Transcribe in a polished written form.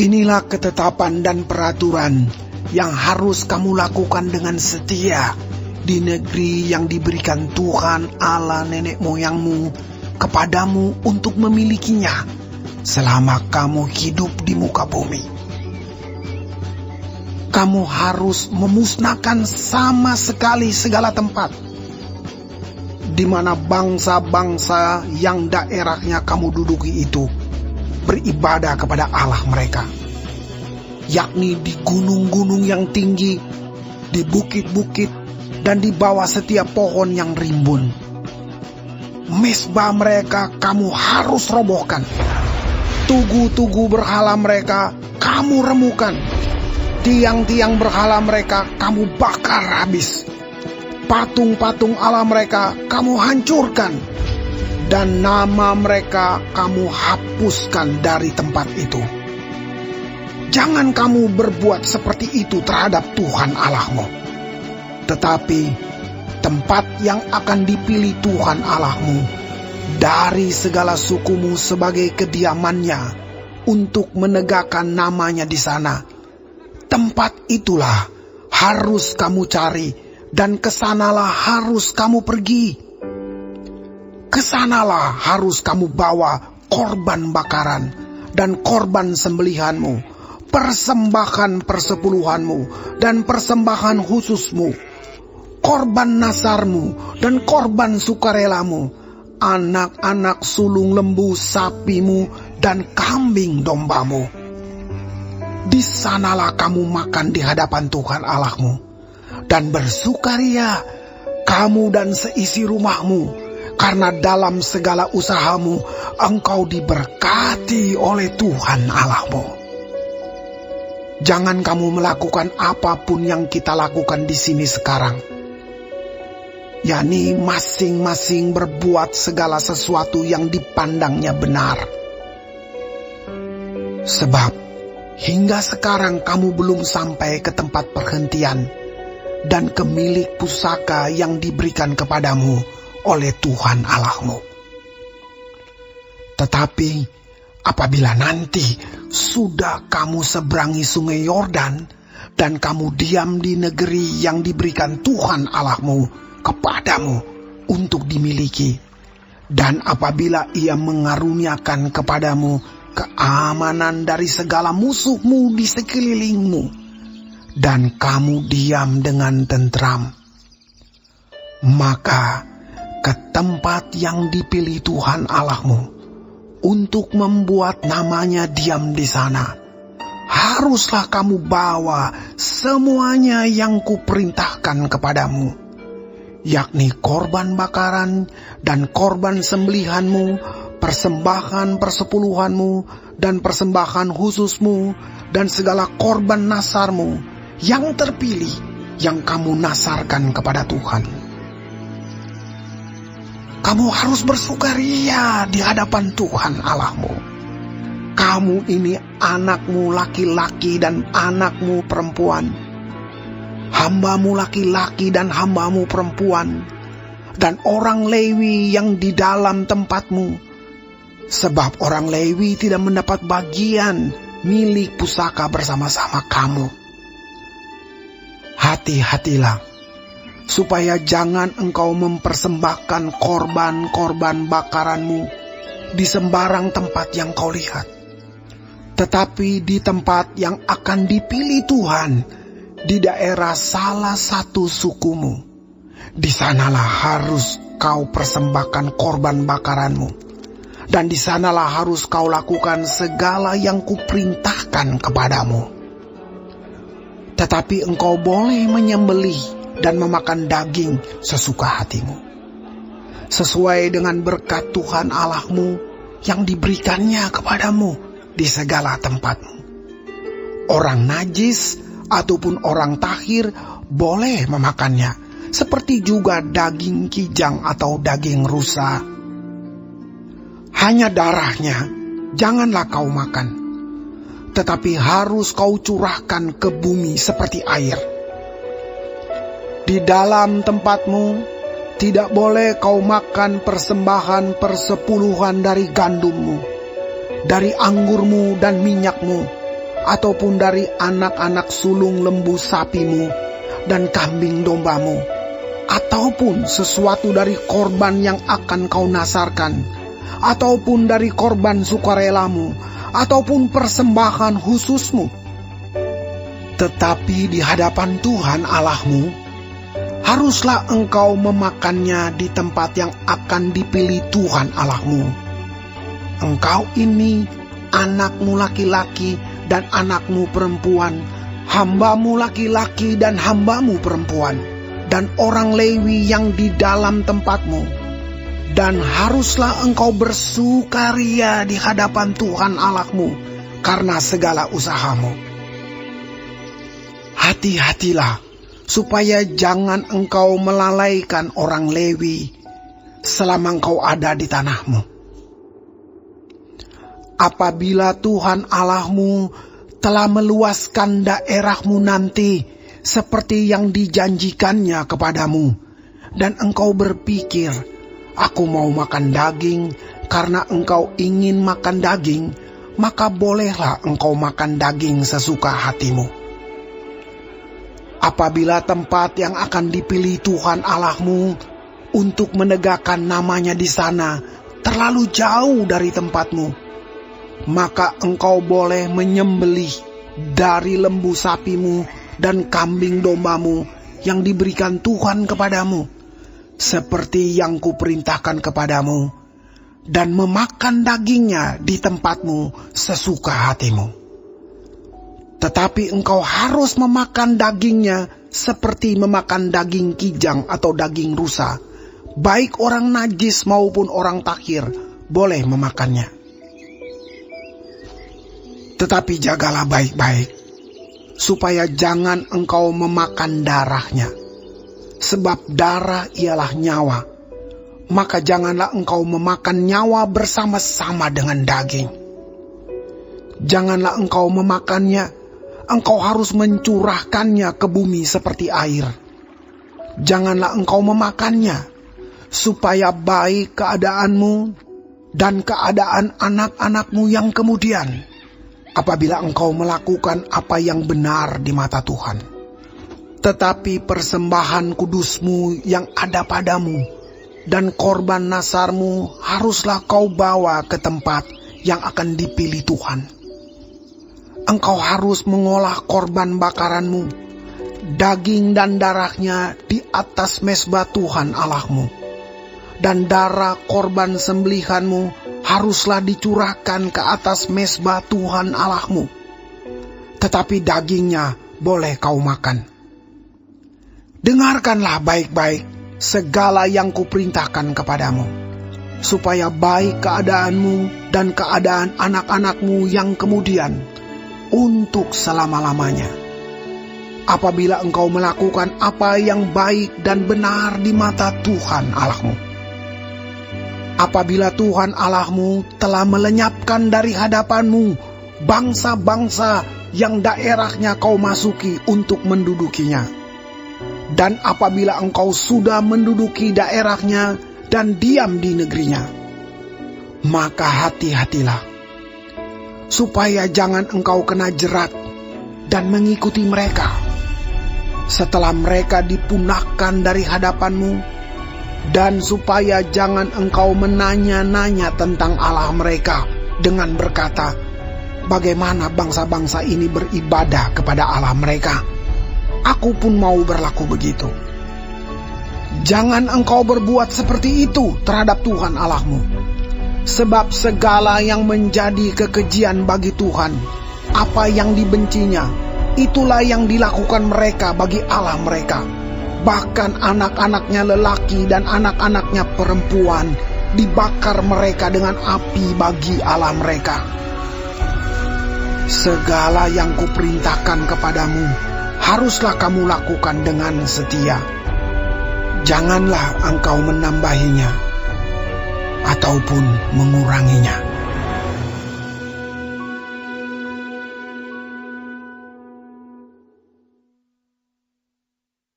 Inilah ketetapan dan peraturan yang harus kamu lakukan dengan setia di negeri yang diberikan Tuhan Allah nenek moyangmu kepadamu untuk memilikinya selama kamu hidup di muka bumi. Kamu harus memusnahkan sama sekali segala tempat di mana bangsa-bangsa yang daerahnya kamu duduki itu beribadah kepada Allah mereka, yakni di gunung-gunung yang tinggi, di bukit-bukit, dan di bawah setiap pohon yang rimbun. Mezbah mereka kamu harus robohkan. Tugu-tugu berhala mereka kamu remukan. Tiang-tiang berhala mereka kamu bakar habis. Patung-patung Allah mereka kamu hancurkan. Dan nama mereka kamu hapuskan dari tempat itu. Jangan kamu berbuat seperti itu terhadap Tuhan Allahmu. Tetapi tempat yang akan dipilih Tuhan Allahmu dari segala sukumu sebagai kediamannya untuk menegakkan namanya di sana, tempat itulah harus kamu cari dan kesanalah harus kamu pergi. Kesanalah harus kamu bawa korban bakaran dan korban sembelihanmu, persembahan persepuluhanmu dan persembahan khususmu, korban nasarmu dan korban sukarelamu, anak-anak sulung lembu sapimu dan kambing dombamu. Di sanalah kamu makan di hadapan Tuhan Allahmu dan bersukaria kamu dan seisi rumahmu, karena dalam segala usahamu engkau diberkati oleh Tuhan Allahmu. Jangan kamu melakukan apapun yang kita lakukan di sini sekarang, yakni masing-masing berbuat segala sesuatu yang dipandangnya benar. Sebab hingga sekarang kamu belum sampai ke tempat perhentian dan ke milik pusaka yang diberikan kepadamu oleh Tuhan Allahmu. Tetapi apabila nanti sudah kamu seberangi sungai Yordan dan kamu diam di negeri yang diberikan Tuhan Allahmu kepadamu untuk dimiliki, dan apabila Ia mengaruniakan kepadamu keamanan dari segala musuhmu di sekelilingmu, dan kamu diam dengan tentram, maka ke tempat yang dipilih Tuhan Allahmu untuk membuat namanya diam di sana, haruslah kamu bawa semuanya yang kuperintahkan kepadamu, yakni korban bakaran dan korban sembelihanmu, persembahan persepuluhanmu dan persembahan khususmu, dan segala korban nasarmu yang terpilih yang kamu nasarkan kepada Tuhan. Kamu harus bersukaria di hadapan Tuhan Allahmu. Kamu ini anakmu laki-laki dan anakmu perempuan, hambamu laki-laki dan hambamu perempuan, dan orang Lewi yang di dalam tempatmu. Sebab orang Lewi tidak mendapat bagian milik pusaka bersama-sama kamu. Hati-hatilah, supaya jangan engkau mempersembahkan korban-korban bakaranmu di sembarang tempat yang kau lihat, tetapi di tempat yang akan dipilih Tuhan, di daerah salah satu sukumu. Di sanalah harus kau persembahkan korban bakaranmu, dan di sanalah harus kau lakukan segala yang kuperintahkan kepadamu. Tetapi engkau boleh menyembelih dan memakan daging sesuka hatimu, sesuai dengan berkat Tuhan Allahmu yang diberikannya kepadamu di segala tempatmu. Orang najis ataupun orang tahir boleh memakannya, seperti juga daging kijang atau daging rusa. Hanya darahnya janganlah kau makan, tetapi harus kau curahkan ke bumi seperti air. Di dalam tempatmu tidak boleh kau makan persembahan persepuluhan dari gandummu, dari anggurmu dan minyakmu, ataupun dari anak-anak sulung lembu sapimu dan kambing dombamu, ataupun sesuatu dari korban yang akan kau nasarkan, ataupun dari korban sukarelamu, ataupun persembahan khususmu. Tetapi di hadapan Tuhan Allahmu, haruslah engkau memakannya di tempat yang akan dipilih Tuhan Allahmu. Engkau ini, anakmu laki-laki dan anakmu perempuan, hambamu laki-laki dan hambamu perempuan, dan orang Lewi yang di dalam tempatmu. Dan haruslah engkau bersukaria di hadapan Tuhan Allahmu karena segala usahamu. Hati-hatilah supaya jangan engkau melalaikan orang Lewi selama engkau ada di tanahmu. Apabila Tuhan Allahmu telah meluaskan daerahmu nanti seperti yang dijanjikannya kepadamu, dan engkau berpikir, aku mau makan daging karena engkau ingin makan daging, maka bolehlah engkau makan daging sesuka hatimu. Apabila tempat yang akan dipilih Tuhan Allahmu untuk menegakkan namanya di sana terlalu jauh dari tempatmu, maka engkau boleh menyembelih dari lembu sapimu dan kambing dombamu yang diberikan Tuhan kepadamu, seperti yang kuperintahkan kepadamu, dan memakan dagingnya di tempatmu sesuka hatimu. Tetapi engkau harus memakan dagingnya seperti memakan daging kijang atau daging rusa. Baik orang najis maupun orang takhir boleh memakannya. Tetapi jagalah baik-baik, supaya jangan engkau memakan darahnya. Sebab darah ialah nyawa. Maka janganlah engkau memakan nyawa bersama-sama dengan daging. Janganlah engkau memakannya. Engkau harus mencurahkannya ke bumi seperti air. Janganlah engkau memakannya, supaya baik keadaanmu dan keadaan anak-anakmu yang kemudian, apabila engkau melakukan apa yang benar di mata Tuhan. Tetapi persembahan kudusmu yang ada padamu dan korban nasarmu haruslah kau bawa ke tempat yang akan dipilih Tuhan. Engkau harus mengolah korban bakaranmu, daging dan darahnya di atas mezbah Tuhan Allahmu. Dan darah korban sembelihanmu haruslah dicurahkan ke atas mezbah Tuhan Allahmu. Tetapi dagingnya boleh kau makan. Dengarkanlah baik-baik segala yang kuperintahkan kepadamu, supaya baik keadaanmu dan keadaan anak-anakmu yang kemudian, untuk selama-lamanya. Apabila engkau melakukan apa yang baik dan benar di mata Tuhan Allahmu. Apabila Tuhan Allahmu telah melenyapkan dari hadapanmu bangsa-bangsa yang daerahnya kau masuki untuk mendudukinya. Dan apabila engkau sudah menduduki daerahnya dan diam di negerinya, maka hati-hatilah, supaya jangan engkau kena jerat dan mengikuti mereka. Setelah mereka dipunahkan dari hadapanmu, dan supaya jangan engkau menanya-nanya tentang Allah mereka dengan berkata, bagaimana bangsa-bangsa ini beribadah kepada Allah mereka? Aku pun mau berlaku begitu. Jangan engkau berbuat seperti itu terhadap Tuhan Allahmu. Sebab segala yang menjadi kekejian bagi Tuhan, apa yang dibencinya, itulah yang dilakukan mereka bagi Allah mereka. Bahkan anak-anaknya lelaki dan anak-anaknya perempuan dibakar mereka dengan api bagi Allah mereka. Segala yang kuperintahkan kepadamu haruslah kamu lakukan dengan setia. Janganlah engkau menambahinya ataupun menguranginya.